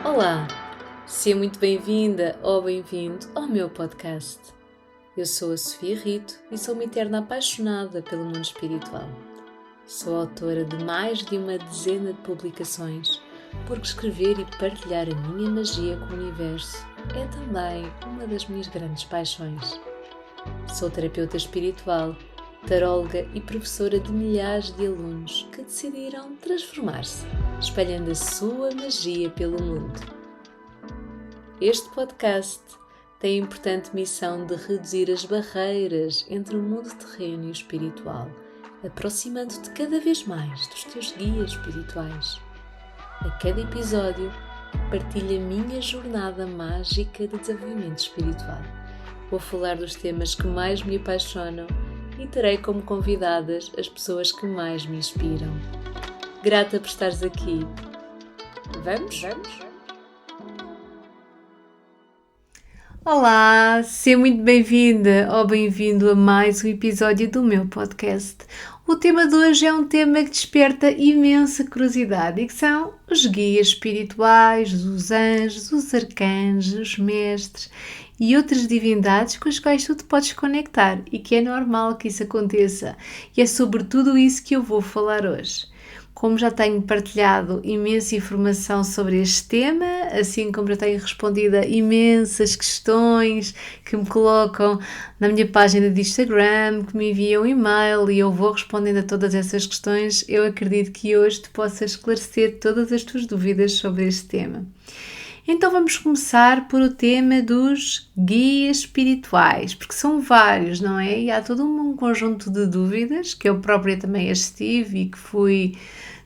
Olá, seja muito bem-vinda ou bem-vindo ao meu podcast. Eu sou a Sofia Rito e sou uma eterna apaixonada pelo mundo espiritual. Sou autora de mais de uma dezena de publicações, porque escrever e partilhar a minha magia com o universo é também uma das minhas grandes paixões. Sou terapeuta espiritual, taróloga e professora de milhares de alunos que decidiram transformar-se, espalhando a sua magia pelo mundo. Este podcast tem a importante missão de reduzir as barreiras entre o mundo terreno e o espiritual, aproximando-te cada vez mais dos teus guias espirituais. A cada episódio, partilho a minha jornada mágica de desenvolvimento espiritual. Vou falar dos temas que mais me apaixonam e terei como convidadas as pessoas que mais me inspiram. Grata por estares aqui. Vamos? Olá, seja muito bem-vinda ou bem-vindo a mais um episódio do meu podcast. O tema de hoje é um tema que desperta imensa curiosidade e que são os guias espirituais, os anjos, os arcanjos, os mestres e outras divindades com as quais tu te podes conectar e que é normal que isso aconteça. E é sobre tudo isso que eu vou falar hoje. Como já tenho partilhado imensa informação sobre este tema, assim como já tenho respondido a imensas questões que me colocam na minha página de Instagram, que me enviam e-mail e eu vou respondendo a todas essas questões, eu acredito que hoje te possa esclarecer todas as tuas dúvidas sobre este tema. Então vamos começar por o tema dos guias espirituais, porque são vários, não é? E há todo um conjunto de dúvidas que eu própria também as tive e que fui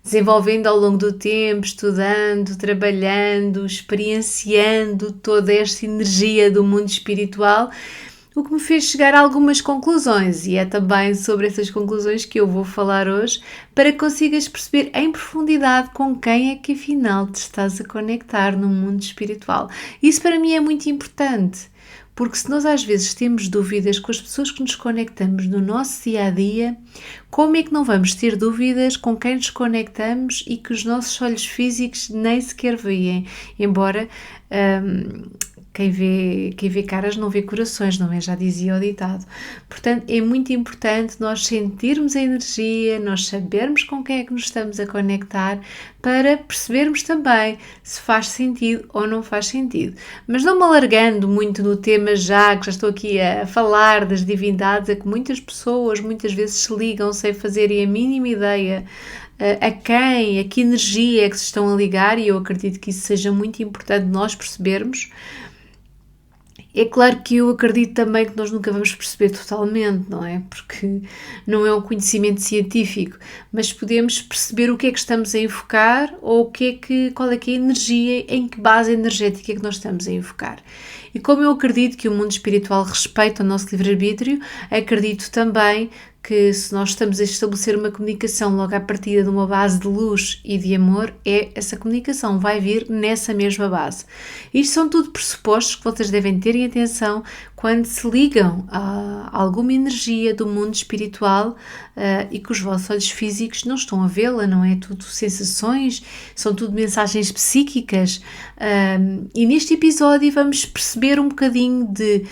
desenvolvendo ao longo do tempo, estudando, trabalhando, experienciando toda esta energia do mundo espiritual, o que me fez chegar a algumas conclusões, e é também sobre essas conclusões que eu vou falar hoje, para que consigas perceber em profundidade com quem é que afinal te estás a conectar no mundo espiritual. Isso para mim é muito importante, porque se nós às vezes temos dúvidas com as pessoas que nos conectamos no nosso dia-a-dia, como é que não vamos ter dúvidas com quem nos conectamos e que os nossos olhos físicos nem sequer veem, embora... Quem vê caras não vê corações, não é? Já dizia o ditado. Portanto, é muito importante nós sentirmos a energia, nós sabermos com quem é que nos estamos a conectar para percebermos também se faz sentido ou não faz sentido. Mas não me alargando muito no tema que já estou aqui a falar das divindades, é que muitas pessoas muitas vezes se ligam sem fazerem a mínima ideia a que energia é que se estão a ligar, e eu acredito que isso seja muito importante nós percebermos. É claro que eu acredito também que nós nunca vamos perceber totalmente, não é? Porque não é um conhecimento científico, mas podemos perceber o que é que estamos a invocar ou qual é que é a energia, em que base energética é que nós estamos a invocar. E como eu acredito que o mundo espiritual respeita o nosso livre-arbítrio, acredito também que se nós estamos a estabelecer uma comunicação logo à partida de uma base de luz e de amor, essa comunicação vai vir nessa mesma base. Isto são tudo pressupostos que vocês devem ter em atenção quando se ligam a alguma energia do mundo espiritual e que os vossos olhos físicos não estão a vê-la, não é? Tudo sensações, são tudo mensagens psíquicas. E neste episódio vamos perceber um bocadinho de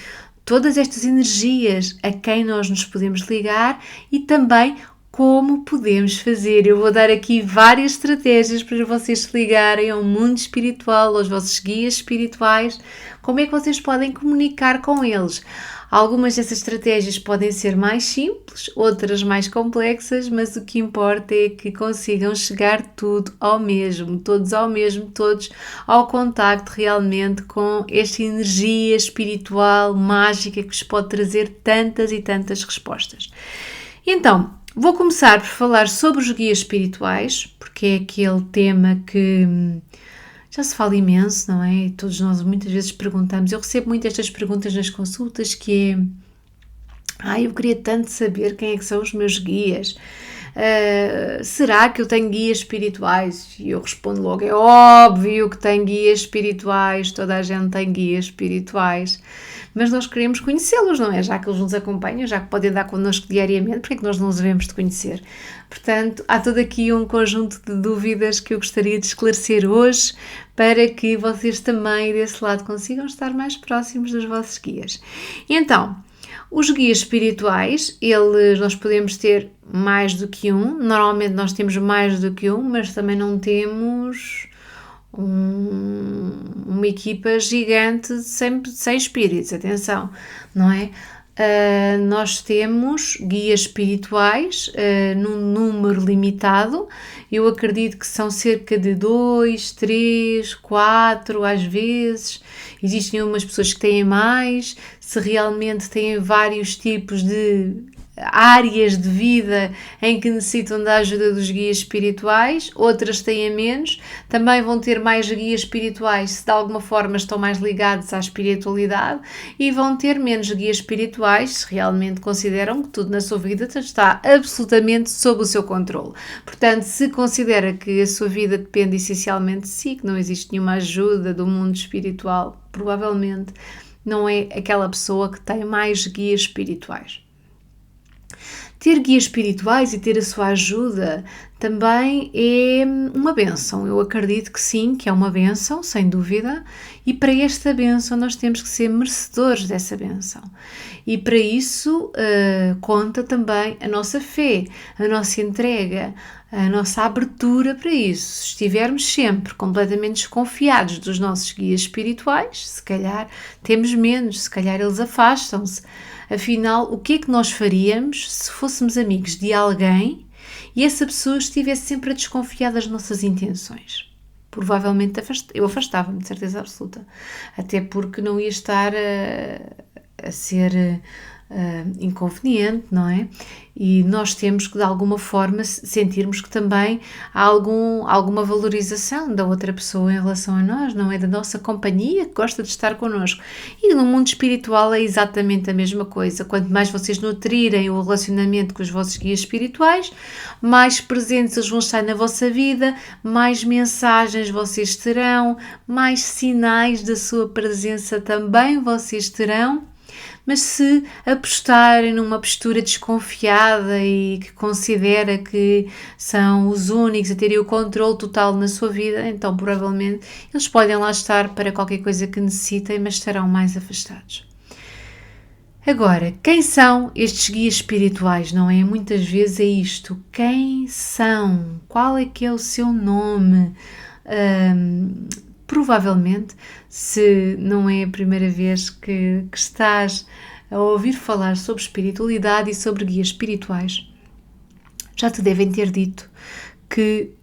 todas estas energias a quem nós nos podemos ligar e também como podemos fazer. Eu vou dar aqui várias estratégias para vocês se ligarem ao mundo espiritual, aos vossos guias espirituais, como é que vocês podem comunicar com eles. Algumas dessas estratégias podem ser mais simples, outras mais complexas, mas o que importa é que consigam chegar todos ao mesmo, todos ao contacto realmente com esta energia espiritual, mágica, que vos pode trazer tantas e tantas respostas. Então, vou começar por falar sobre os guias espirituais, porque é aquele tema que já se fala imenso, não é? E todos nós muitas vezes perguntamos, eu recebo muito estas perguntas nas consultas, que é, eu queria tanto saber quem é que são os meus guias, será que eu tenho guias espirituais? E eu respondo logo, é óbvio que tenho guias espirituais, toda a gente tem guias espirituais, mas nós queremos conhecê-los, não é? Já que eles nos acompanham, já que podem dar connosco diariamente, porque é que nós não os devemos de conhecer? Portanto, há todo aqui um conjunto de dúvidas que eu gostaria de esclarecer hoje, para que vocês também desse lado consigam estar mais próximos dos vossos guias. Então, os guias espirituais, nós podemos ter mais do que um, normalmente nós temos mais do que um, mas também não temos uma equipa gigante de 100 espíritos, atenção, não é? Nós temos guias espirituais num número limitado. Eu acredito que são cerca de 2, 3, 4 às vezes. Existem umas pessoas que têm mais, se realmente têm vários tipos de áreas de vida em que necessitam da ajuda dos guias espirituais, outras têm menos, também vão ter mais guias espirituais se de alguma forma estão mais ligados à espiritualidade, e vão ter menos guias espirituais se realmente consideram que tudo na sua vida está absolutamente sob o seu controle. Portanto, se considera que a sua vida depende essencialmente de si, que não existe nenhuma ajuda do mundo espiritual, provavelmente não é aquela pessoa que tem mais guias espirituais. Ter guias espirituais e ter a sua ajuda também é uma bênção. Eu acredito que sim, que é uma bênção, sem dúvida, e para esta bênção nós temos que ser merecedores dessa bênção. E para isso conta também a nossa fé, a nossa entrega, a nossa abertura para isso. Se estivermos sempre completamente desconfiados dos nossos guias espirituais, se calhar temos menos, se calhar eles afastam-se. Afinal, o que é que nós faríamos se fôssemos amigos de alguém e essa pessoa estivesse sempre a desconfiar das nossas intenções? Provavelmente eu afastava-me, de certeza absoluta. Até porque não ia estar a ser inconveniente, não é? E nós temos que de alguma forma sentirmos que também há alguma valorização da outra pessoa em relação a nós, não é? Da nossa companhia, que gosta de estar connosco. E no mundo espiritual é exatamente a mesma coisa. Quanto mais vocês nutrirem o relacionamento com os vossos guias espirituais, mais presentes eles vão estar na vossa vida, mais mensagens vocês terão, mais sinais da sua presença também vocês terão. Mas se apostarem numa postura desconfiada e que considera que são os únicos a terem o controle total na sua vida, então provavelmente eles podem lá estar para qualquer coisa que necessitem, mas estarão mais afastados. Agora, quem são estes guias espirituais, não é? Muitas vezes é isto. Quem são? Qual é que é o seu nome? Provavelmente, se não é a primeira vez que estás a ouvir falar sobre espiritualidade e sobre guias espirituais, já te devem ter dito que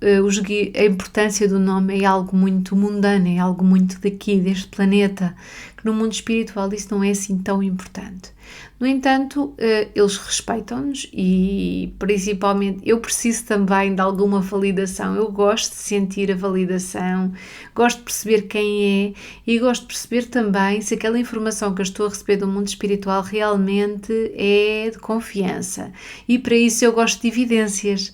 a importância do nome é algo muito mundano, é algo muito daqui, deste planeta, que no mundo espiritual isso não é assim tão importante. No entanto, eles respeitam-nos e, principalmente, eu preciso também de alguma validação. Eu gosto de sentir a validação, gosto de perceber quem é e gosto de perceber também se aquela informação que eu estou a receber do mundo espiritual realmente é de confiança. E para isso eu gosto de evidências.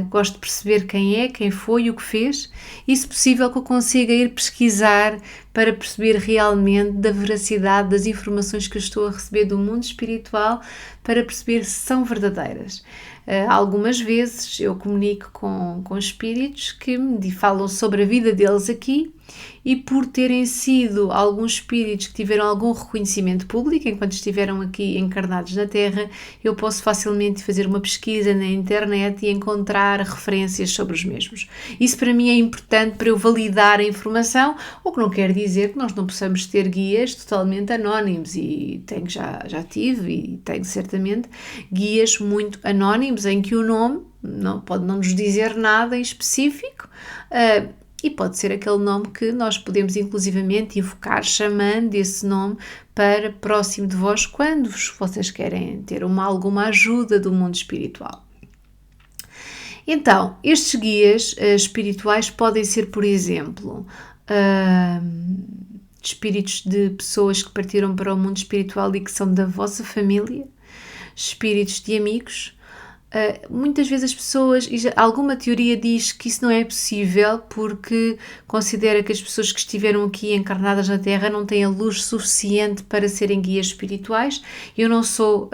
Gosto de perceber quem é, quem foi, o que fez e, se possível, que eu consiga ir pesquisar para perceber realmente da veracidade das informações que eu estou a receber do mundo espiritual, para perceber se são verdadeiras. Algumas vezes eu comunico com espíritos que me falam sobre a vida deles aqui e por terem sido alguns espíritos que tiveram algum reconhecimento público enquanto estiveram aqui encarnados na Terra, eu posso facilmente fazer uma pesquisa na internet e encontrar referências sobre os mesmos. Isso para mim é importante para eu validar a informação, o que não quer dizer que nós não possamos ter guias totalmente anónimos, e já tive e tenho certamente guias muito anónimos em que o nome pode não nos dizer nada em específico, e pode ser aquele nome que nós podemos inclusivamente invocar, chamando esse nome para próximo de vós quando vocês querem ter alguma ajuda do mundo espiritual. Então, estes guias espirituais podem ser, por exemplo, espíritos de pessoas que partiram para o mundo espiritual e que são da vossa família, espíritos de amigos, Muitas vezes as pessoas, alguma teoria diz que isso não é possível porque considera que as pessoas que estiveram aqui encarnadas na Terra não têm a luz suficiente para serem guias espirituais. Eu não estou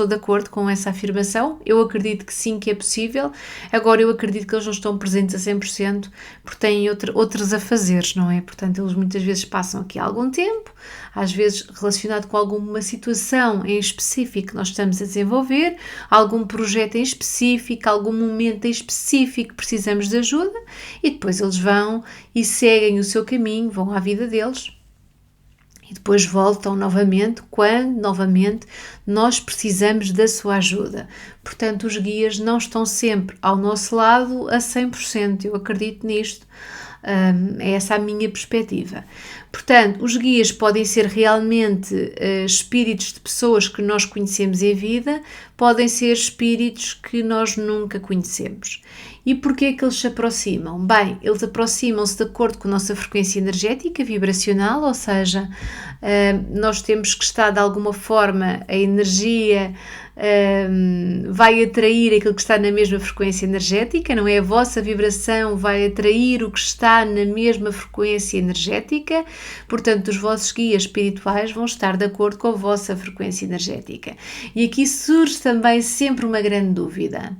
de acordo com essa afirmação. Eu acredito que sim, que é possível. Agora, eu acredito que eles não estão presentes a 100% porque têm outros afazeres, não é? Portanto, eles muitas vezes passam aqui algum tempo, às vezes relacionado com alguma situação em específico que nós estamos a desenvolver, algum projeto em específico, algum momento em específico que precisamos de ajuda, e depois eles vão e seguem o seu caminho, vão à vida deles e depois voltam novamente quando novamente nós precisamos da sua ajuda. Portanto, os guias não estão sempre ao nosso lado a 100%, eu acredito nisto. É essa a minha perspectiva. Portanto, os guias podem ser realmente espíritos de pessoas que nós conhecemos em vida, podem ser espíritos que nós nunca conhecemos. E porquê é que eles se aproximam? Bem, eles aproximam-se de acordo com a nossa frequência energética vibracional, ou seja, nós temos que estar de alguma forma, a energia vai atrair aquilo que está na mesma frequência energética, não é? A vossa vibração vai atrair o que está na mesma frequência energética, portanto os vossos guias espirituais vão estar de acordo com a vossa frequência energética. E aqui surge também sempre uma grande dúvida.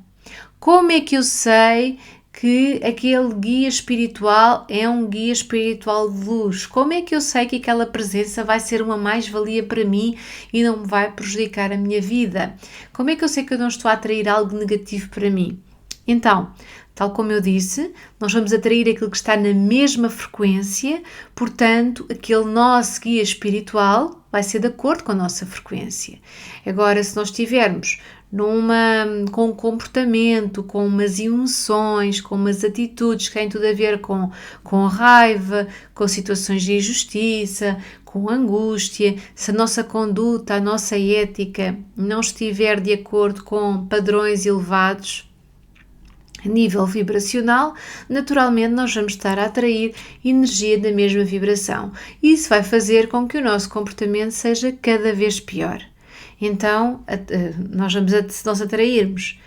Como é que eu sei que aquele guia espiritual é um guia espiritual de luz? Como é que eu sei que aquela presença vai ser uma mais-valia para mim e não me vai prejudicar a minha vida? Como é que eu sei que eu não estou a atrair algo negativo para mim? Então, tal como eu disse, nós vamos atrair aquilo que está na mesma frequência, portanto, aquele nosso guia espiritual vai ser de acordo com a nossa frequência. Agora, se nós estivermos com um comportamento, com umas emoções, com umas atitudes que têm tudo a ver com raiva, com situações de injustiça, com angústia, se a nossa conduta, a nossa ética não estiver de acordo com padrões elevados a nível vibracional, naturalmente nós vamos estar a atrair energia da mesma vibração. Isso vai fazer com que o nosso comportamento seja cada vez pior. Então, se nós atrairmos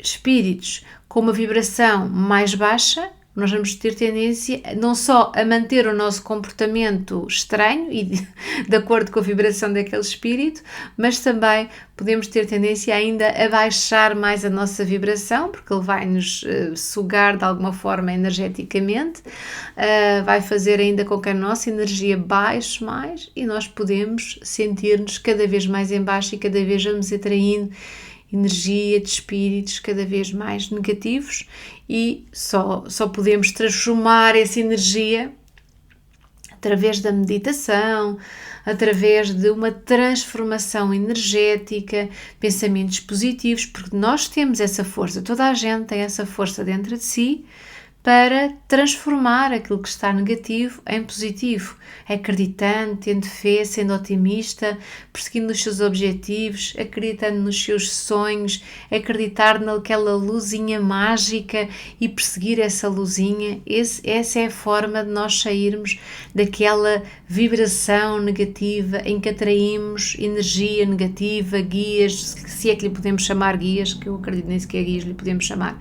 espíritos com uma vibração mais baixa, nós vamos ter tendência não só a manter o nosso comportamento estranho e de acordo com a vibração daquele espírito, mas também podemos ter tendência ainda a baixar mais a nossa vibração, porque ele vai nos sugar de alguma forma energeticamente, vai fazer ainda com que a nossa energia baixe mais e nós podemos sentir-nos cada vez mais em baixo e cada vez vamos atraindo energia de espíritos cada vez mais negativos e só podemos transformar essa energia através da meditação, através de uma transformação energética, pensamentos positivos, porque nós temos essa força, toda a gente tem essa força dentro de si para transformar aquilo que está negativo em positivo, acreditando, tendo fé, sendo otimista, perseguindo os seus objetivos, acreditando nos seus sonhos, acreditar naquela luzinha mágica e perseguir essa luzinha. Essa é a forma de nós sairmos daquela vibração negativa em que atraímos energia negativa, guias, se é que lhe podemos chamar guias, que eu acredito nem sequer guias lhe podemos chamar,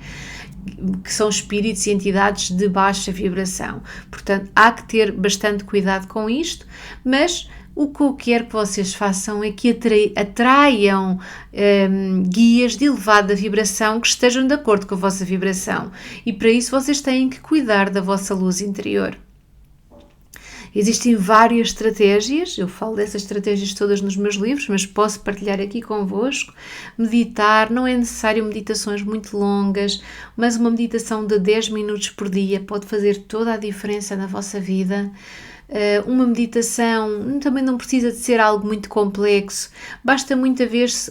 que são espíritos e entidades de baixa vibração. Portanto, há que ter bastante cuidado com isto, mas o que eu quero que vocês façam é que atraiam guias de elevada vibração que estejam de acordo com a vossa vibração. E para isso vocês têm que cuidar da vossa luz interior. Existem várias estratégias, eu falo dessas estratégias todas nos meus livros, mas posso partilhar aqui convosco. Meditar, não é necessário meditações muito longas, mas uma meditação de 10 minutos por dia pode fazer toda a diferença na vossa vida. Uma meditação também não precisa de ser algo muito complexo, basta muita vez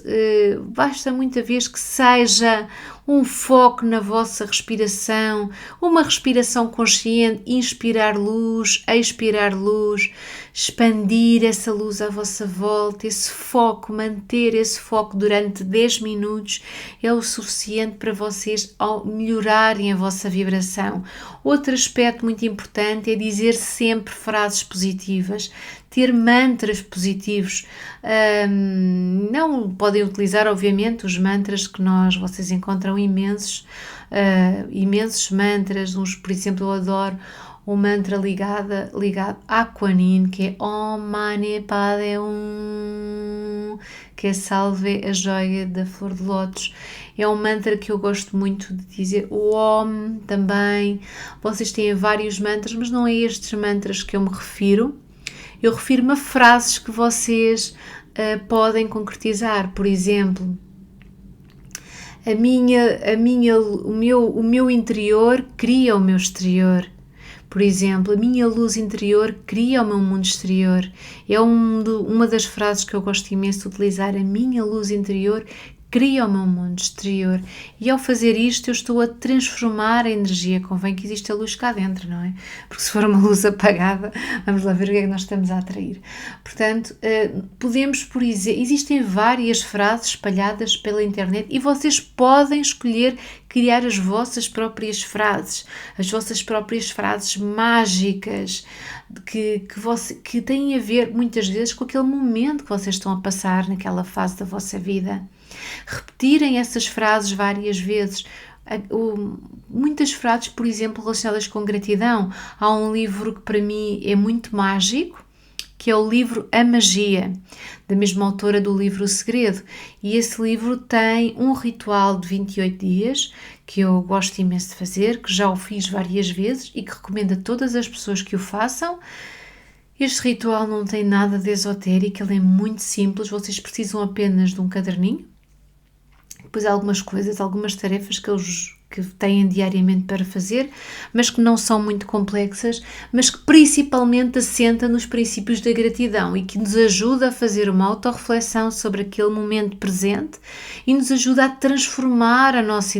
que seja um foco na vossa respiração, uma respiração consciente, inspirar luz, expirar luz, expandir essa luz à vossa volta, esse foco, manter esse foco durante 10 minutos é o suficiente para vocês melhorarem a vossa vibração. Outro aspecto muito importante é dizer sempre frases positivas, ter mantras positivos. Não podem utilizar, obviamente, os mantras que vocês encontram imensos mantras. Uns, por exemplo, eu adoro o mantra ligado à Kuan Yin, que é Om Mani Padme Hum, que é salve a joia da flor de lótus. É um mantra que eu gosto muito de dizer. O Om também. Vocês têm vários mantras, mas não é estes mantras que eu me refiro. Eu refiro-me a frases que vocês podem concretizar. Por exemplo, o meu interior cria o meu exterior. Por exemplo, a minha luz interior cria o meu mundo exterior. É uma das frases que eu gosto imenso de utilizar. A minha luz interior cria o meu mundo exterior. E ao fazer isto, eu estou a transformar a energia. Convém que exista luz cá dentro, não é? Porque se for uma luz apagada, vamos lá ver o que é que nós estamos a atrair. Portanto, podemos, por exemplo, existem várias frases espalhadas pela internet e vocês podem escolher criar as vossas próprias frases mágicas que têm a ver muitas vezes com aquele momento que vocês estão a passar naquela fase da vossa vida. Repetirem essas frases várias vezes. Muitas frases, por exemplo, relacionadas com gratidão. Há um livro que para mim é muito mágico, que é o livro A Magia, da mesma autora do livro O Segredo. E esse livro tem um ritual de 28 dias, que eu gosto imenso de fazer, que já o fiz várias vezes e que recomendo a todas as pessoas que o façam. Este ritual não tem nada de esotérico, ele é muito simples, vocês precisam apenas de um caderninho, depois há algumas tarefas que têm diariamente para fazer, mas que não são muito complexas, mas que principalmente assentam nos princípios da gratidão e que nos ajuda a fazer uma autorreflexão sobre aquele momento presente e nos ajuda a transformar a nossa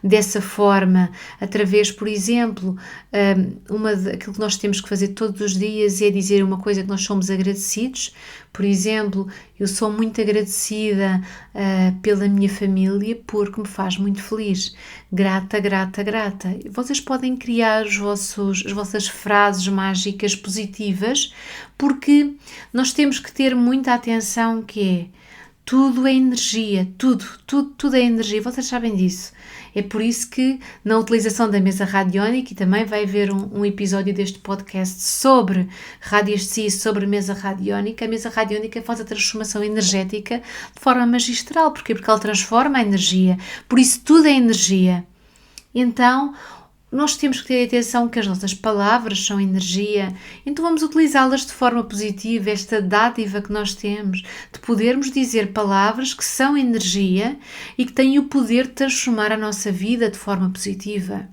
dessa forma, através, por exemplo, aquilo que nós temos que fazer todos os dias é dizer uma coisa que nós somos agradecidos. Por exemplo, eu sou muito agradecida pela minha família porque me faz muito feliz. Grata, grata, grata. Vocês podem criar as vossas frases mágicas positivas, porque nós temos que ter muita atenção que é tudo é energia, tudo é energia, vocês sabem disso. É por isso que na utilização da mesa radiónica, e também vai haver um episódio deste podcast sobre radiestesia, sobre mesa radiónica, a mesa radiónica faz a transformação energética de forma magistral. Porquê? Porque ela transforma a energia, por isso tudo é energia. Então, nós temos que ter atenção que as nossas palavras são energia, então vamos utilizá-las de forma positiva, esta dádiva que nós temos, de podermos dizer palavras que são energia e que têm o poder de transformar a nossa vida de forma positiva.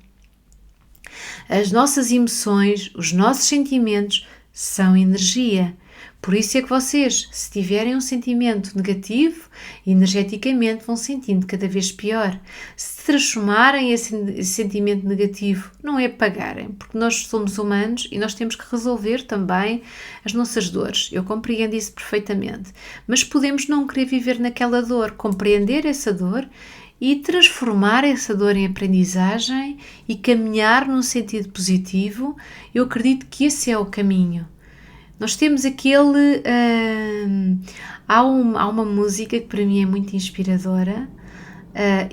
As nossas emoções, os nossos sentimentos são energia. Por isso é que vocês, se tiverem um sentimento negativo, energeticamente vão sentindo cada vez pior. Se transformarem esse sentimento negativo, não é apagarem, porque nós somos humanos e nós temos que resolver também as nossas dores. Eu compreendo isso perfeitamente. Mas podemos não querer viver naquela dor, compreender essa dor e transformar essa dor em aprendizagem e caminhar num sentido positivo. Eu acredito que esse é o caminho. Nós temos há uma música que para mim é muito inspiradora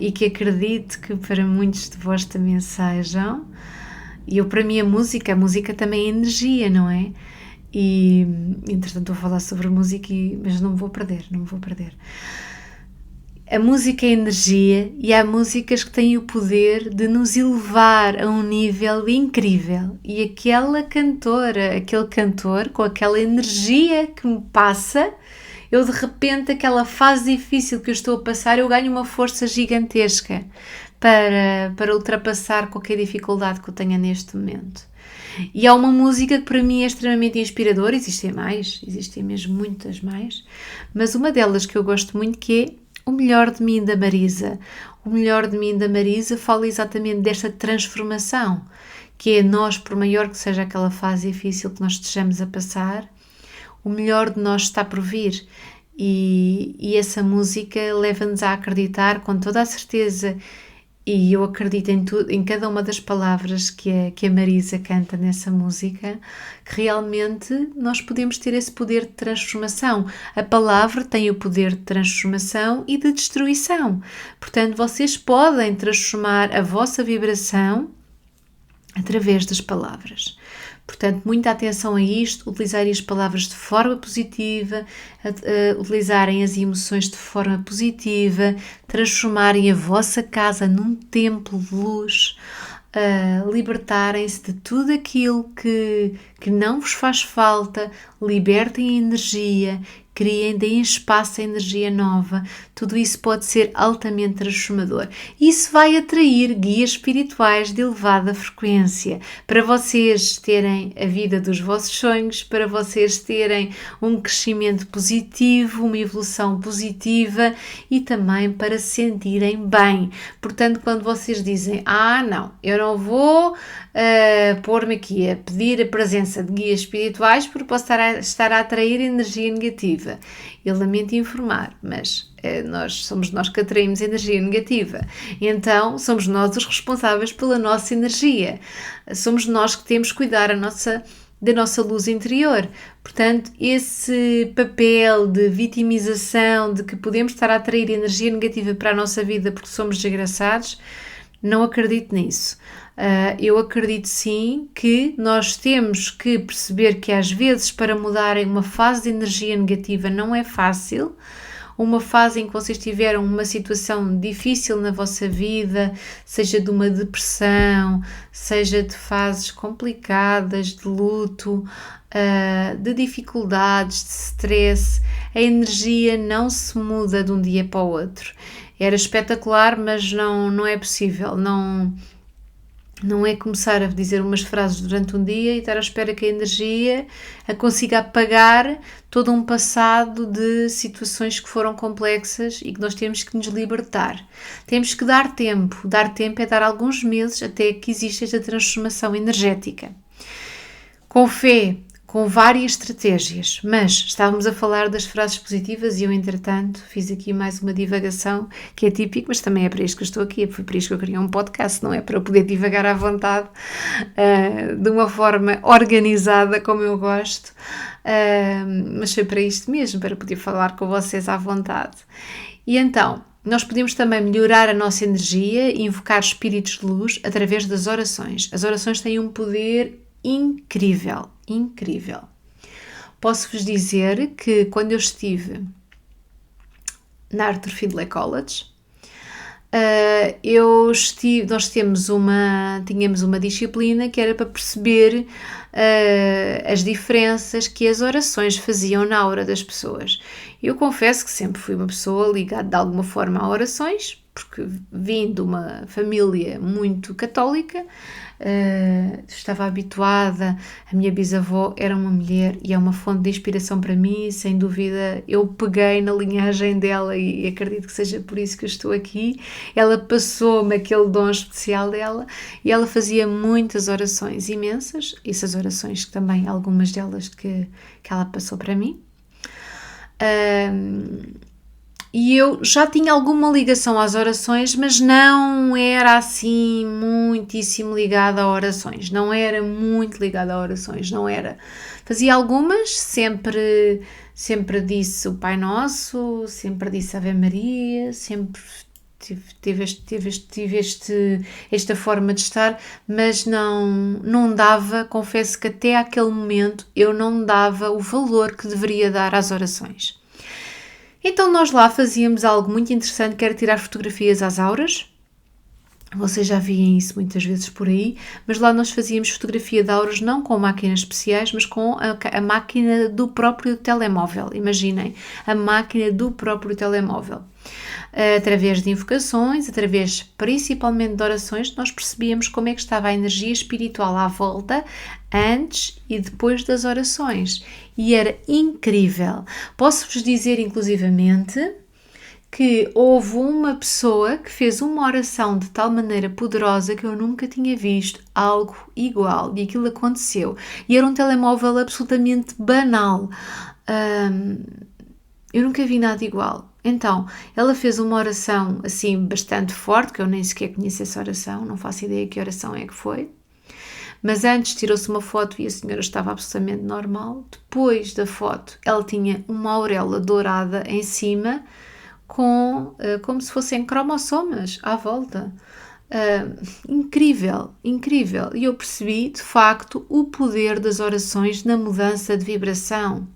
e que acredito que para muitos de vós também sejam. Para mim a música também é energia, não é? E entretanto estou a falar sobre música, mas não me vou perder. A música é energia e há músicas que têm o poder de nos elevar a um nível incrível. E aquela cantora, aquele cantor, com aquela energia que me passa, eu de repente, aquela fase difícil que eu estou a passar, eu ganho uma força gigantesca para ultrapassar qualquer dificuldade que eu tenha neste momento. E há uma música que para mim é extremamente inspiradora, existem mesmo muitas mais, mas uma delas que eu gosto muito que é O Melhor de Mim, da Marisa. O Melhor de Mim, da Marisa fala exatamente desta transformação, que é nós, por maior que seja aquela fase difícil que nós estejamos a passar, o melhor de nós está por vir. E essa música leva-nos a acreditar com toda a certeza E eu acredito em tudo, em cada uma das palavras que a Marisa canta nessa música, que realmente nós podemos ter esse poder de transformação. A palavra tem o poder de transformação e de destruição. Portanto, vocês podem transformar a vossa vibração através das palavras. Portanto, muita atenção a isto, utilizarem as palavras de forma positiva, utilizarem as emoções de forma positiva, transformarem a vossa casa num templo de luz, libertarem-se de tudo aquilo que não vos faz falta, libertem a energia, criem, deem espaço à energia nova. Tudo isso pode ser altamente transformador. Isso vai atrair guias espirituais de elevada frequência para vocês terem a vida dos vossos sonhos, para vocês terem um crescimento positivo, uma evolução positiva e também para se sentirem bem. Portanto, quando vocês dizem, não, eu não vou pôr-me aqui a pedir a presença de guias espirituais porque posso estar a atrair energia negativa. Eu lamento informar, mas somos nós que atraímos energia negativa. Então, somos nós os responsáveis pela nossa energia. Somos nós que temos que cuidar da nossa luz interior. Portanto, esse papel de vitimização, de que podemos estar a atrair energia negativa para a nossa vida porque somos desgraçados, não acredito nisso. Eu acredito sim que nós temos que perceber que às vezes para mudarem uma fase de energia negativa não é fácil, uma fase em que vocês tiveram uma situação difícil na vossa vida, seja de uma depressão, seja de fases complicadas, de luto, de dificuldades, de stress, a energia não se muda de um dia para o outro. Era espetacular, mas não é possível, não é começar a dizer umas frases durante um dia e estar à espera que a energia a consiga apagar todo um passado de situações que foram complexas e que nós temos que nos libertar. Temos que dar tempo. Dar tempo é dar alguns meses até que exista esta transformação energética. Com fé, com várias estratégias, mas estávamos a falar das frases positivas e eu, entretanto, fiz aqui mais uma divagação, que é típico, mas também é para isto que eu estou aqui, foi para isto que eu criei um podcast, não é? Para eu poder divagar à vontade, de uma forma organizada, como eu gosto, mas foi para isto mesmo, para poder falar com vocês à vontade. E então, nós podemos também melhorar a nossa energia e invocar espíritos de luz através das orações. As orações têm um poder incrível. Posso-vos dizer que quando eu estive na Arthur Findlay College, nós tínhamos uma disciplina que era para perceber as diferenças que as orações faziam na aura das pessoas. Eu confesso que sempre fui uma pessoa ligada de alguma forma a orações, porque vim de uma família muito católica, estava habituada, a minha bisavó era uma mulher e é uma fonte de inspiração para mim, sem dúvida eu peguei na linhagem dela e acredito que seja por isso que eu estou aqui. Ela passou-me aquele dom especial dela e ela fazia muitas orações, imensas, essas orações também, algumas delas que ela passou para mim. E eu já tinha alguma ligação às orações, mas não era assim muitíssimo ligada a orações, não era muito ligada a orações, não era. Fazia algumas, sempre disse o Pai Nosso, sempre disse Ave Maria, sempre tive esta forma de estar, mas não dava, confesso que até aquele momento eu não dava o valor que deveria dar às orações. Então nós lá fazíamos algo muito interessante, que era tirar fotografias às auras. Vocês já veem isso muitas vezes por aí, mas lá nós fazíamos fotografia de auras não com máquinas especiais, mas com a máquina do próprio telemóvel. Imaginem, a máquina do próprio telemóvel. Através de invocações, através principalmente de orações, nós percebíamos como é que estava a energia espiritual à volta, antes e depois das orações. E era incrível. Posso-vos dizer, inclusivamente, que houve uma pessoa que fez uma oração de tal maneira poderosa que eu nunca tinha visto algo igual, e aquilo aconteceu. E era um telemóvel absolutamente banal. eu nunca vi nada igual. Então, ela fez uma oração assim bastante forte, que eu nem sequer conheço essa oração, não faço ideia que oração é que foi. Mas antes tirou-se uma foto e a senhora estava absolutamente normal. Depois da foto, ela tinha uma auréola dourada em cima, como se fossem cromossomas à volta. Incrível, incrível. E eu percebi, de facto, o poder das orações na mudança de vibração.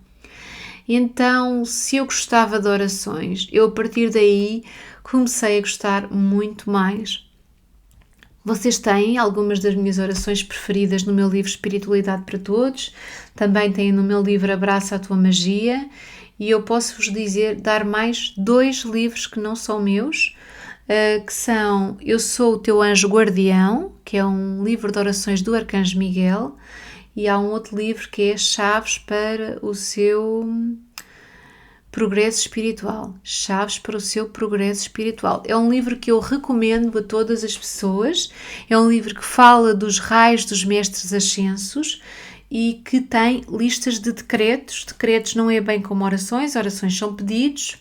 Então, se eu gostava de orações, eu a partir daí comecei a gostar muito mais. Vocês têm algumas das minhas orações preferidas no meu livro Espiritualidade para Todos, também têm no meu livro Abraça a Tua Magia, e eu posso-vos dar mais 2 livros que não são meus, que são Eu Sou o Teu Anjo Guardião, que é um livro de orações do Arcanjo Miguel, e há um outro livro que é Chaves para o Seu Progresso Espiritual. Chaves para o Seu Progresso Espiritual. É um livro que eu recomendo a todas as pessoas. É um livro que fala dos raios dos mestres ascensos e que tem listas de decretos. Decretos não é bem como orações são pedidos.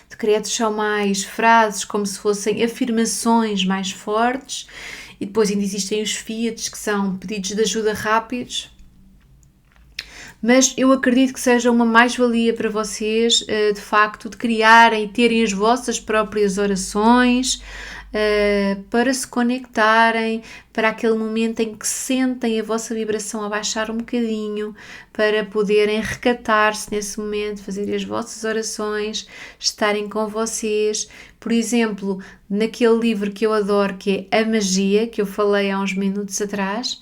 Decretos são mais frases, como se fossem afirmações mais fortes. E depois ainda existem os fiats, que são pedidos de ajuda rápidos. Mas eu acredito que seja uma mais-valia para vocês, de facto, de criarem e terem as vossas próprias orações, para se conectarem para aquele momento em que sentem a vossa vibração a baixar um bocadinho, para poderem recatar-se nesse momento, fazer as vossas orações, estarem com vocês. Por exemplo, naquele livro que eu adoro, que é A Magia, que eu falei há uns minutos atrás,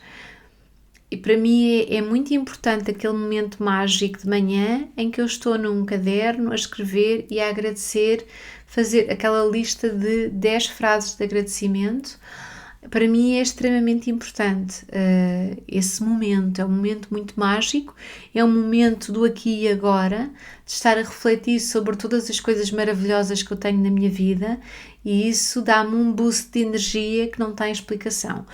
e para mim é muito importante aquele momento mágico de manhã em que eu estou num caderno a escrever e a agradecer, fazer aquela lista de 10 frases de agradecimento. Para mim é extremamente importante esse momento, é um momento muito mágico, é um momento do aqui e agora, de estar a refletir sobre todas as coisas maravilhosas que eu tenho na minha vida, e isso dá-me um boost de energia que não tem explicação.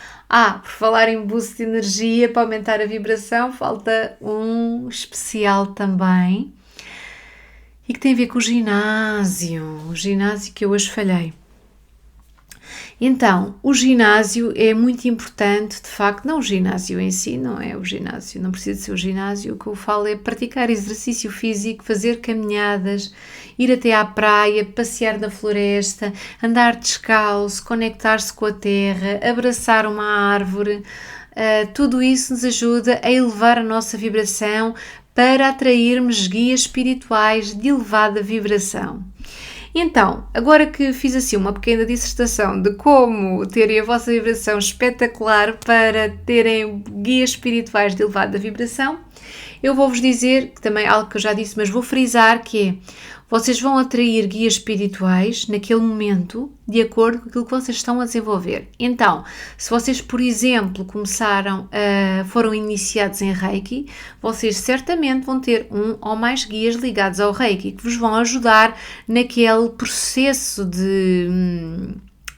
Por falar em boost de energia, para aumentar a vibração, falta um especial também, e que tem a ver com o ginásio que eu hoje falhei. Então, o ginásio é muito importante, de facto, não o ginásio em si, não é o ginásio, não precisa ser o ginásio, o que eu falo é praticar exercício físico, fazer caminhadas, ir até à praia, passear na floresta, andar descalço, conectar-se com a terra, abraçar uma árvore, tudo isso nos ajuda a elevar a nossa vibração para atrairmos guias espirituais de elevada vibração. Então, agora que fiz assim uma pequena dissertação de como terem a vossa vibração espetacular para terem guias espirituais de elevada vibração, eu vou-vos dizer, que também é algo que eu já disse, mas vou frisar, que é, vocês vão atrair guias espirituais naquele momento, de acordo com aquilo que vocês estão a desenvolver. Então, se vocês, por exemplo, foram iniciados em Reiki, vocês certamente vão ter um ou mais guias ligados ao Reiki, que vos vão ajudar naquele processo de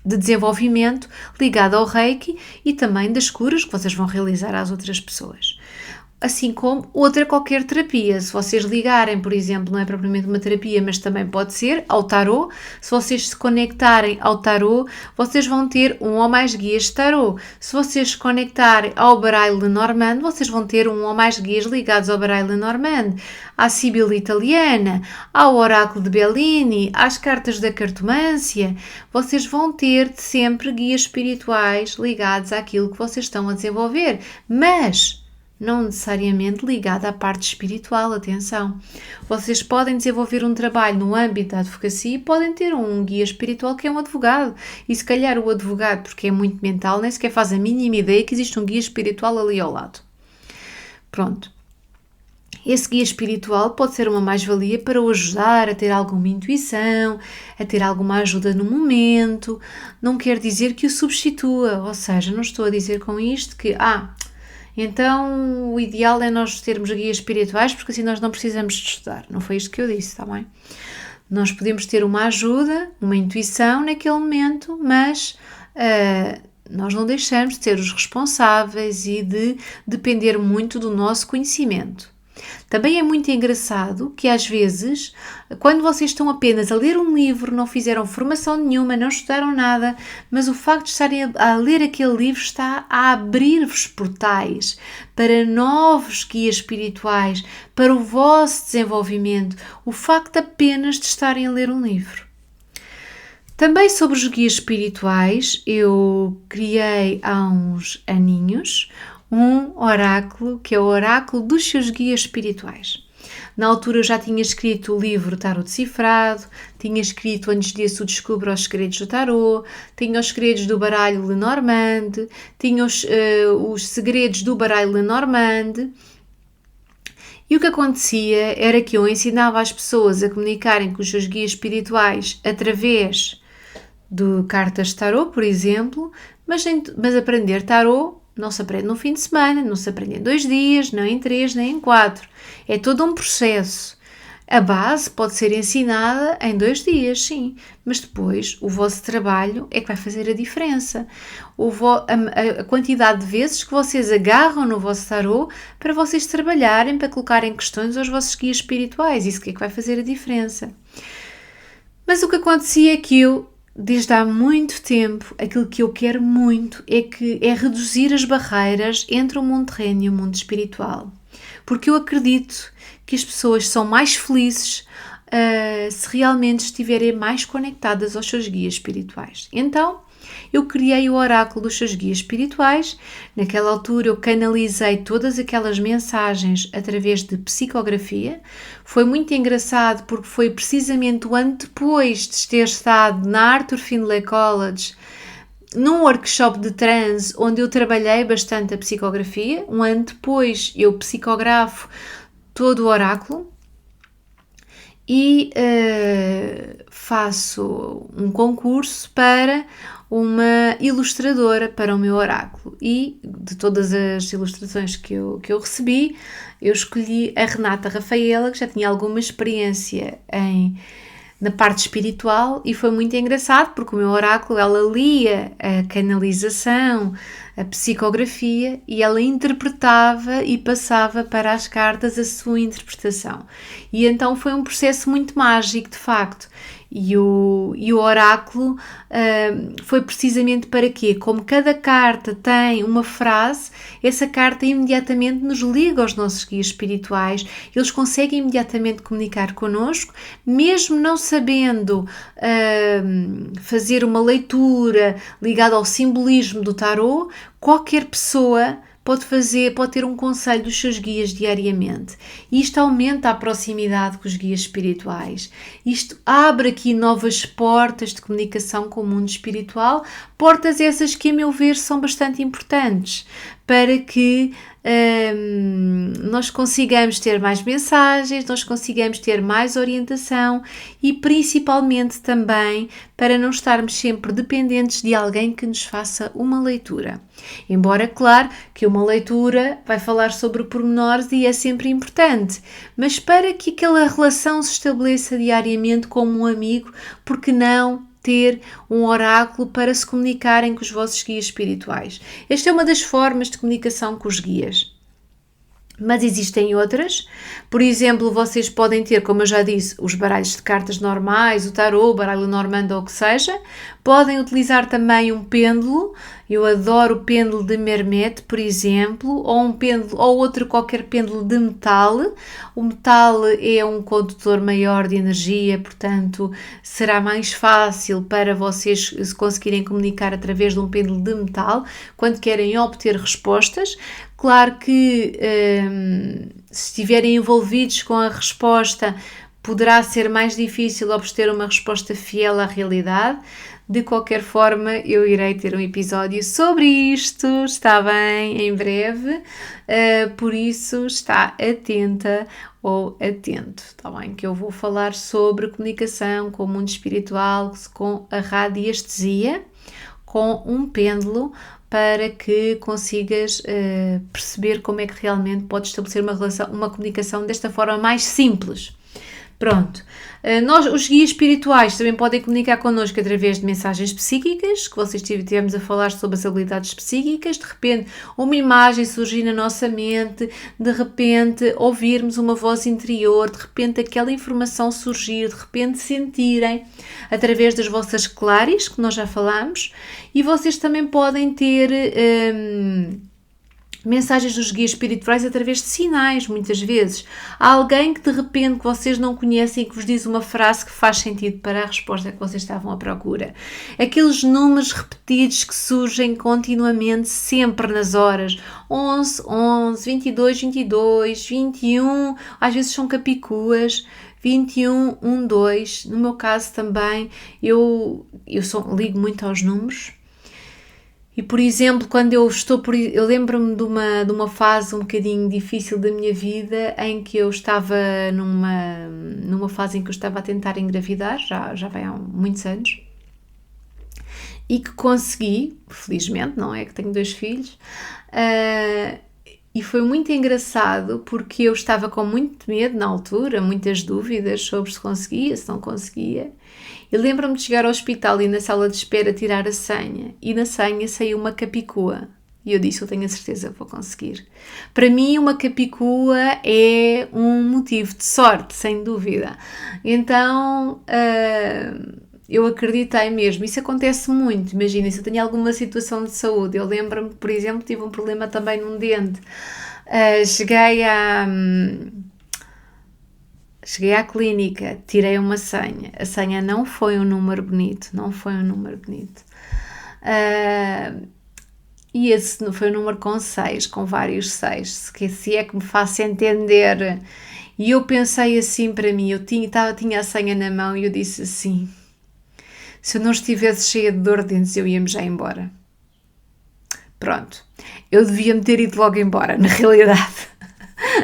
desenvolvimento ligado ao Reiki e também das curas que vocês vão realizar às outras pessoas. Assim como qualquer terapia. Se vocês ligarem, por exemplo, não é propriamente uma terapia, mas também pode ser, ao tarô, se vocês se conectarem ao tarô, vocês vão ter um ou mais guias de tarô. Se vocês se conectarem ao baralho Lenormand, vocês vão ter um ou mais guias ligados ao baralho Lenormand, à Sibila italiana, ao oráculo de Bellini, às cartas da cartomância. Vocês vão ter sempre guias espirituais ligados àquilo que vocês estão a desenvolver, mas não necessariamente ligada à parte espiritual, atenção. Vocês podem desenvolver um trabalho no âmbito da advocacia e podem ter um guia espiritual que é um advogado. E se calhar o advogado, porque é muito mental, nem sequer faz a mínima ideia que existe um guia espiritual ali ao lado. Pronto. Esse guia espiritual pode ser uma mais-valia para o ajudar a ter alguma intuição, a ter alguma ajuda no momento. Não quer dizer que o substitua, ou seja, não estou a dizer com isto que, então o ideal é nós termos guias espirituais porque assim nós não precisamos de estudar. Não foi isto que eu disse, está bem? Nós podemos ter uma ajuda, uma intuição naquele momento, mas nós não deixamos de ser os responsáveis e de depender muito do nosso conhecimento. Também é muito engraçado que às vezes, quando vocês estão apenas a ler um livro, não fizeram formação nenhuma, não estudaram nada, mas o facto de estarem a ler aquele livro está a abrir-vos portais para novos guias espirituais, para o vosso desenvolvimento, o facto apenas de estarem a ler um livro. Também sobre os guias espirituais, eu criei há uns aninhos um oráculo, que é o oráculo dos seus guias espirituais. Na altura eu já tinha escrito o livro Tarot Decifrado, tinha escrito antes disso o Descubra os Segredos do Tarot, tinha os segredos do baralho Lenormand, tinha os segredos do baralho Lenormand. E o que acontecia era que eu ensinava as pessoas a comunicarem com os seus guias espirituais através de cartas de tarot, por exemplo, mas aprender tarot não se aprende no fim de semana, não se aprende em 2 dias, não em 3, nem em 4. É todo um processo. A base pode ser ensinada em 2 dias, sim, mas depois o vosso trabalho é que vai fazer a diferença. A quantidade de vezes que vocês agarram no vosso tarot para vocês trabalharem, para colocarem questões aos vossos guias espirituais, isso que é que vai fazer a diferença. Mas o que acontecia é que eu, desde há muito tempo, aquilo que eu quero muito é reduzir as barreiras entre o mundo terreno e o mundo espiritual. Porque eu acredito que as pessoas são mais felizes se realmente estiverem mais conectadas aos seus guias espirituais. Então, eu criei o oráculo dos seus guias espirituais. Naquela altura eu canalizei todas aquelas mensagens através de psicografia. Foi muito engraçado porque foi precisamente o ano depois de ter estado na Arthur Findlay College, num workshop de transe onde eu trabalhei bastante a psicografia. Um ano depois eu psicografo todo o oráculo e faço um concurso para uma ilustradora para o meu oráculo, e de todas as ilustrações que eu recebi, eu escolhi a Renata Rafaela, que já tinha alguma experiência na parte espiritual, e foi muito engraçado porque o meu oráculo, ela lia a canalização, a psicografia, e ela interpretava e passava para as cartas a sua interpretação. E então foi um processo muito mágico, de facto. E o oráculo foi precisamente para quê? Como cada carta tem uma frase, essa carta imediatamente nos liga aos nossos guias espirituais, eles conseguem imediatamente comunicar connosco, mesmo não sabendo fazer uma leitura ligada ao simbolismo do tarot. Qualquer pessoa pode ter um conselho dos seus guias diariamente. E isto aumenta a proximidade com os guias espirituais. Isto abre aqui novas portas de comunicação com o mundo espiritual, portas essas que, a meu ver, são bastante importantes para que nós consigamos ter mais mensagens, nós consigamos ter mais orientação e principalmente também para não estarmos sempre dependentes de alguém que nos faça uma leitura. Embora, claro, que uma leitura vai falar sobre pormenores e é sempre importante, mas para que aquela relação se estabeleça diariamente como um amigo, por que não ter um oráculo para se comunicarem com os vossos guias espirituais? Esta é uma das formas de comunicação com os guias. Mas existem outras. Por exemplo, vocês podem ter, como eu já disse, os baralhos de cartas normais, o tarot, o baralho normando ou o que seja. Podem utilizar também um pêndulo. Eu adoro o pêndulo de Mermet, por exemplo, ou um pêndulo, ou outro qualquer pêndulo de metal. O metal é um condutor maior de energia, portanto, será mais fácil para vocês se conseguirem comunicar através de um pêndulo de metal quando querem obter respostas. Claro que se estiverem envolvidos com a resposta, poderá ser mais difícil obter uma resposta fiel à realidade. De qualquer forma, eu irei ter um episódio sobre isto, está bem, em breve, por isso está atenta ou atento, está bem? Que eu vou falar sobre comunicação com o mundo espiritual, com a radiestesia, com um pêndulo, para que consigas perceber como é que realmente podes estabelecer uma comunicação desta forma mais simples. Pronto. Os guias espirituais também podem comunicar connosco através de mensagens psíquicas, que vocês estivemos a falar sobre as habilidades psíquicas, de repente uma imagem surgir na nossa mente, de repente ouvirmos uma voz interior, de repente aquela informação surgir, de repente sentirem através das vossas clares, que nós já falámos, e vocês também podem ter mensagens dos guias espirituais através de sinais, muitas vezes. Há alguém que de repente que vocês não conhecem e que vos diz uma frase que faz sentido para a resposta que vocês estavam à procura. Aqueles números repetidos que surgem continuamente, sempre nas horas. 11, 11, 22, 22, 21, às vezes são capicuas. 21, 1, 2. No meu caso também, eu ligo muito aos números. E, por exemplo, quando eu lembro-me de uma fase um bocadinho difícil da minha vida em que eu estava numa fase em que eu estava a tentar engravidar, já vai há muitos anos, e que consegui, felizmente, não é que tenho 2 filhos, e foi muito engraçado porque eu estava com muito medo na altura, muitas dúvidas sobre se conseguia, se não conseguia. E lembro-me de chegar ao hospital e na sala de espera tirar a senha, e na senha saiu uma capicua. E eu disse, eu tenho a certeza que vou conseguir. Para mim, uma capicua é um motivo de sorte, sem dúvida. Então, eu acreditei mesmo. Isso acontece muito. Imaginem, se eu tenho alguma situação de saúde. Eu lembro-me, por exemplo, tive um problema também num dente. Cheguei à clínica, tirei uma senha. A senha não foi um número bonito, e esse foi um número com 6, com vários 6, se é que me faço entender. E eu pensei assim para mim, eu tinha a senha na mão e eu disse assim, se eu não estivesse cheia de dor de dentes, eu ia-me já embora. Pronto, eu devia-me ter ido logo embora, na realidade.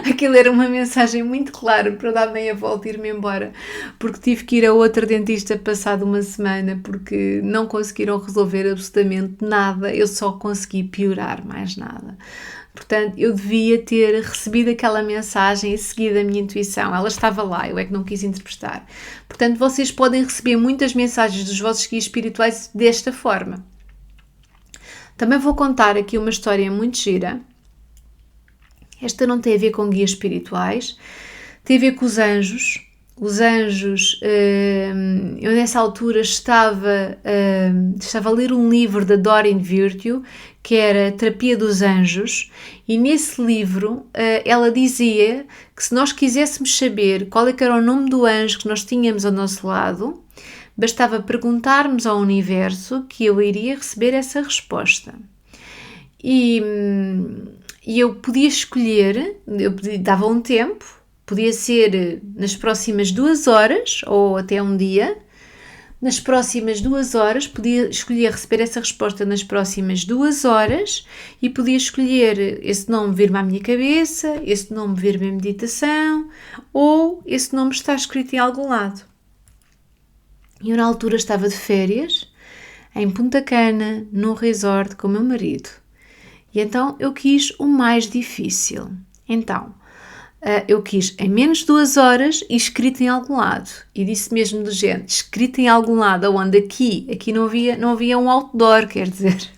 Aquilo era uma mensagem muito clara para eu dar meia volta e ir-me embora, porque tive que ir a outra dentista passado uma semana, porque não conseguiram resolver absolutamente nada, eu só consegui piorar, mais nada. Portanto, eu devia ter recebido aquela mensagem e seguido a minha intuição, ela estava lá, eu é que não quis interpretar. Portanto, vocês podem receber muitas mensagens dos vossos guias espirituais desta forma. Também vou contar aqui uma história muito gira. Esta não tem a ver com guias espirituais, tem a ver com os anjos. Os anjos, eu nessa altura estava a ler um livro da Doreen Virtue, que era Terapia dos Anjos, e nesse livro ela dizia que se nós quiséssemos saber qual é que era o nome do anjo que nós tínhamos ao nosso lado, bastava perguntarmos ao universo que eu iria receber essa resposta. E eu podia escolher, dava um tempo, podia ser nas próximas 2 horas ou até um dia. Nas próximas 2 horas, podia escolher receber essa resposta nas próximas 2 horas e podia escolher esse nome vir-me à minha cabeça, esse nome vir-me em meditação ou esse nome está escrito em algum lado. Eu na altura estava de férias em Punta Cana, num resort com o meu marido. E então eu quis o mais difícil. Então, eu quis em menos de 2 horas e escrito em algum lado. E disse mesmo do género, escrito em algum lado, onde aqui não havia um outdoor, quer dizer.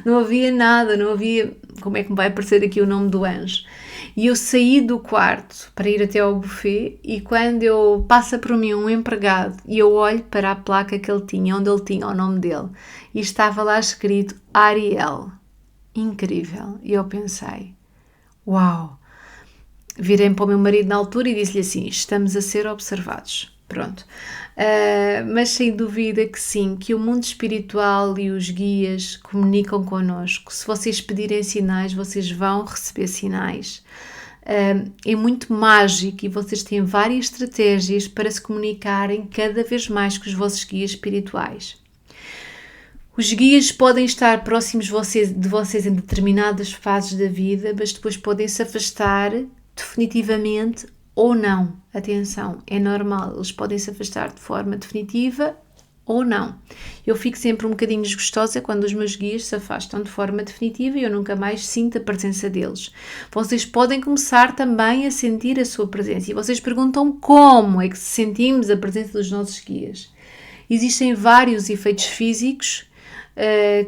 Não havia nada, não havia, como é que me vai aparecer aqui o nome do anjo? E eu saí do quarto para ir até ao buffet e quando passa por mim um empregado e eu olho para a placa que ele tinha, onde ele tinha o nome dele, e estava lá escrito Ariel. Incrível. E eu pensei, uau. Virei para o meu marido na altura e disse-lhe assim, estamos a ser observados. Pronto. Mas sem dúvida que sim, que o mundo espiritual e os guias comunicam connosco. Se vocês pedirem sinais, vocês vão receber sinais. É muito mágico e vocês têm várias estratégias para se comunicarem cada vez mais com os vossos guias espirituais. Os guias podem estar próximos de vocês em determinadas fases da vida, mas depois podem se afastar definitivamente ou não. Atenção, é normal, eles podem se afastar de forma definitiva ou não. Eu fico sempre um bocadinho desgostosa quando os meus guias se afastam de forma definitiva e eu nunca mais sinto a presença deles. Vocês podem começar também a sentir a sua presença e vocês perguntam como é que sentimos a presença dos nossos guias. Existem vários efeitos físicos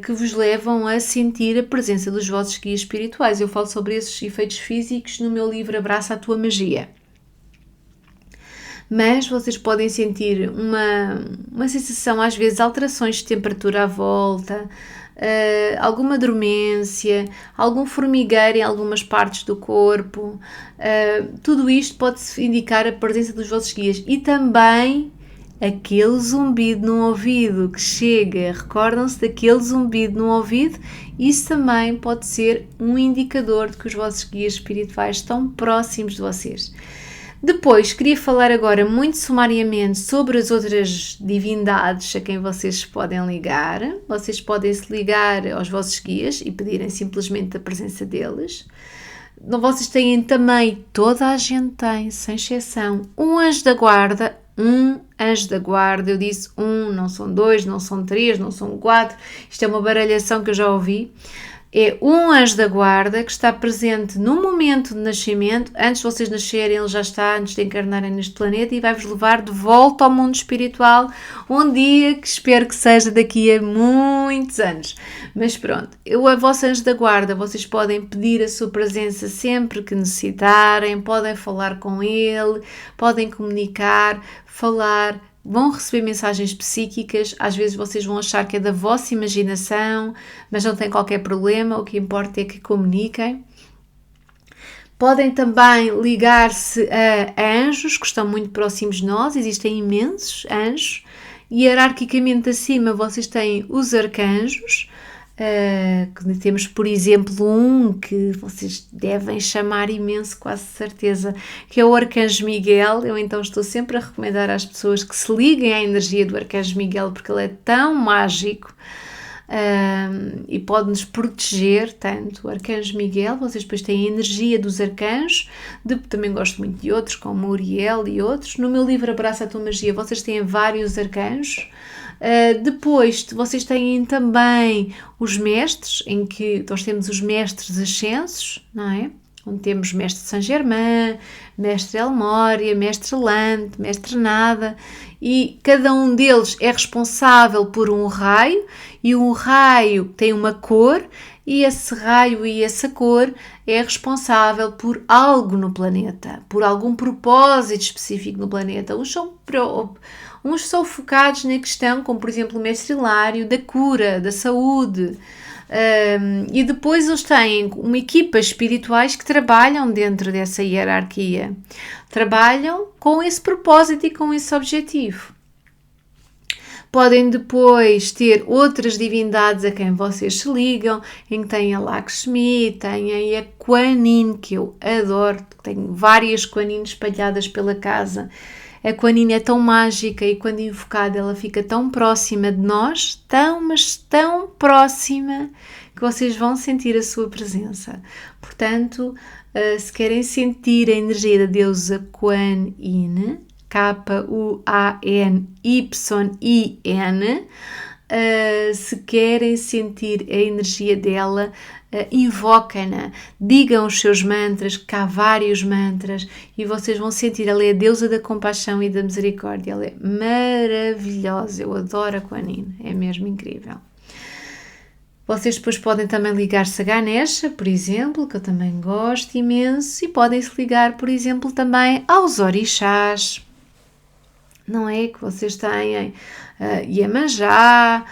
que vos levam a sentir a presença dos vossos guias espirituais. Eu falo sobre esses efeitos físicos no meu livro Abraça a Tua Magia. Mas vocês podem sentir uma sensação, às vezes, alterações de temperatura à volta, alguma dormência, algum formigueiro em algumas partes do corpo. Tudo isto pode indicar a presença dos vossos guias e também aquele zumbido no ouvido que chega. Recordam-se daquele zumbido no ouvido? Isso também pode ser um indicador de que os vossos guias espirituais estão próximos de vocês. Depois, queria falar agora muito sumariamente sobre as outras divindades a quem vocês se podem ligar. Vocês podem se ligar aos vossos guias e pedirem simplesmente a presença deles. Vocês têm também, toda a gente tem, sem exceção, um anjo da guarda. Eu disse não são 2, não são 3, não são 4. Isto é uma baralhação que eu já ouvi. É um anjo da guarda que está presente no momento de nascimento. Antes de vocês nascerem, ele já está, antes de encarnarem neste planeta, e vai-vos levar de volta ao mundo espiritual um dia que espero que seja daqui a muitos anos. Mas pronto, a vossa anjo da guarda, vocês podem pedir a sua presença sempre que necessitarem, podem falar com ele, podem comunicar, falar. Vão receber mensagens psíquicas, às vezes vocês vão achar que é da vossa imaginação, mas não tem qualquer problema, o que importa é que comuniquem. Podem também ligar-se a anjos que estão muito próximos de nós, existem imensos anjos, e hierarquicamente acima vocês têm os arcanjos, que temos, por exemplo, um que vocês devem chamar imenso, quase certeza, que é o Arcanjo Miguel. Eu então estou sempre a recomendar às pessoas que se liguem à energia do Arcanjo Miguel, porque ele é tão mágico e pode-nos proteger tanto. O Arcanjo Miguel, vocês depois têm a energia dos arcanjos, também gosto muito de outros, como Uriel e outros. No meu livro Abraça a Tua Magia, vocês têm vários arcanjos. Depois vocês têm também os mestres, em que nós temos os mestres ascensos, não é? Onde temos mestre Saint Germain, mestre Elmória, mestre Lante, mestre Nada, e cada um deles é responsável por um raio, e um raio tem uma cor, e esse raio e essa cor é responsável por algo no planeta, por algum propósito específico no planeta. Uns são focados na questão, como por exemplo o mestre Hilário, da cura, da saúde. E depois eles têm uma equipa espirituais que trabalham dentro dessa hierarquia. Trabalham com esse propósito e com esse objetivo. Podem depois ter outras divindades a quem vocês se ligam, em que tem a Lakshmi, tem a Kuan Yin, que eu adoro, tenho várias Kuan Yin espalhadas pela casa. A Kuan Yin é tão mágica e quando invocada ela fica tão próxima de nós, mas tão próxima, que vocês vão sentir a sua presença. Portanto, se querem sentir a energia da deusa Kuan Yin, Kuanyin, se querem sentir a energia dela, invoquem-na, digam os seus mantras, que há vários mantras, e vocês vão sentir, ela é a deusa da compaixão e da misericórdia, ela é maravilhosa, eu adoro a Kuan Yin, é mesmo incrível. Vocês depois podem também ligar-se a Ganesha, por exemplo, que eu também gosto imenso, e podem se ligar, por exemplo, também aos orixás, não é? Que vocês têm Iemanjá,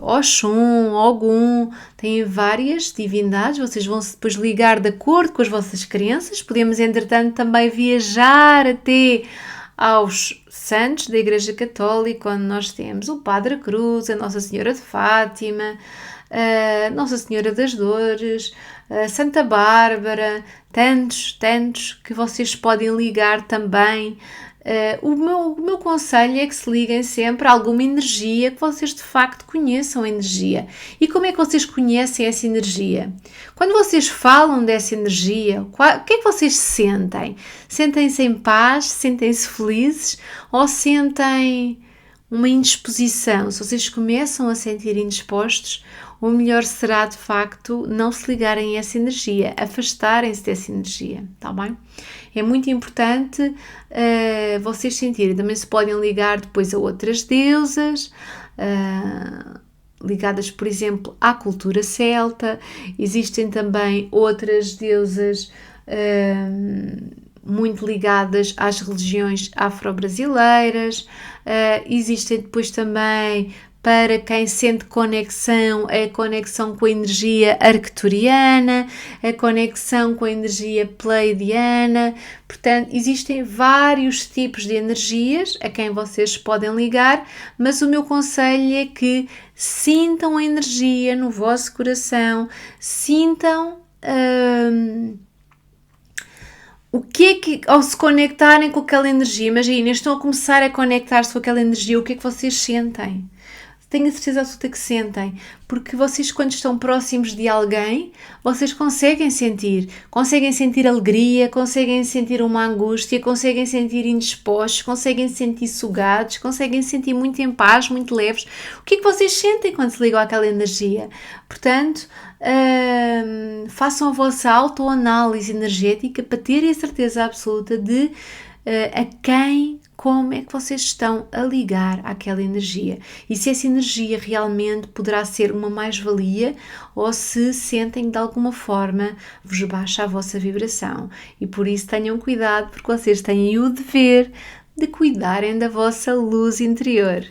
Oxum, Ogum, têm várias divindades, vocês vão depois ligar de acordo com as vossas crenças. Podemos, entretanto, também viajar até aos santos da Igreja Católica, onde nós temos o Padre Cruz, a Nossa Senhora de Fátima, a Nossa Senhora das Dores, a Santa Bárbara, tantos que vocês podem ligar também. O meu conselho é que se liguem sempre a alguma energia que vocês de facto conheçam a energia. E como é que vocês conhecem essa energia? Quando vocês falam dessa energia, o que é que vocês sentem? Sentem-se em paz? Sentem-se felizes? Ou sentem uma indisposição, se vocês começam a sentir indispostos, o melhor será de facto não se ligarem a essa energia, afastarem-se dessa energia, está bem? É muito importante vocês sentirem, também se podem ligar depois a outras deusas, ligadas, por exemplo, à cultura celta. Existem também outras deusas muito ligadas às religiões afro-brasileiras. Existem depois também, para quem sente conexão, a conexão com a energia arcturiana, a conexão com a energia pleiadiana. Portanto, existem vários tipos de energias a quem vocês podem ligar, mas o meu conselho é que sintam a energia no vosso coração, sintam o que é que, ao se conectarem com aquela energia, imaginem, estão a começar a conectar-se com aquela energia, o que é que vocês sentem? Tenho a certeza absoluta que sentem, porque vocês, quando estão próximos de alguém, vocês conseguem sentir alegria, conseguem sentir uma angústia, conseguem sentir indispostos, conseguem sentir sugados, conseguem sentir muito em paz, muito leves. O que é que vocês sentem quando se ligam àquela energia? Portanto, façam a vossa autoanálise energética para terem a certeza absoluta de como é que vocês estão a ligar àquela energia e se essa energia realmente poderá ser uma mais-valia ou se sentem que de alguma forma vos baixa a vossa vibração. E por isso tenham cuidado, porque vocês têm o dever de cuidarem da vossa luz interior.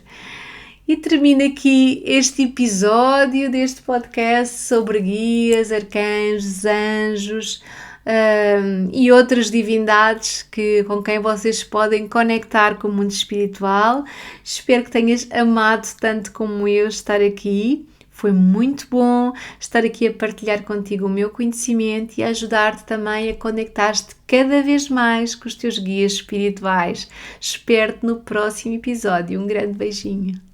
E termino aqui este episódio deste podcast sobre guias, arcanjos, anjos e outras divindades com quem vocês podem conectar com o mundo espiritual. Espero que tenhas amado tanto como eu estar aqui. Foi muito bom estar aqui a partilhar contigo o meu conhecimento e a ajudar-te também a conectar-te cada vez mais com os teus guias espirituais. Espero-te no próximo episódio. Um grande beijinho.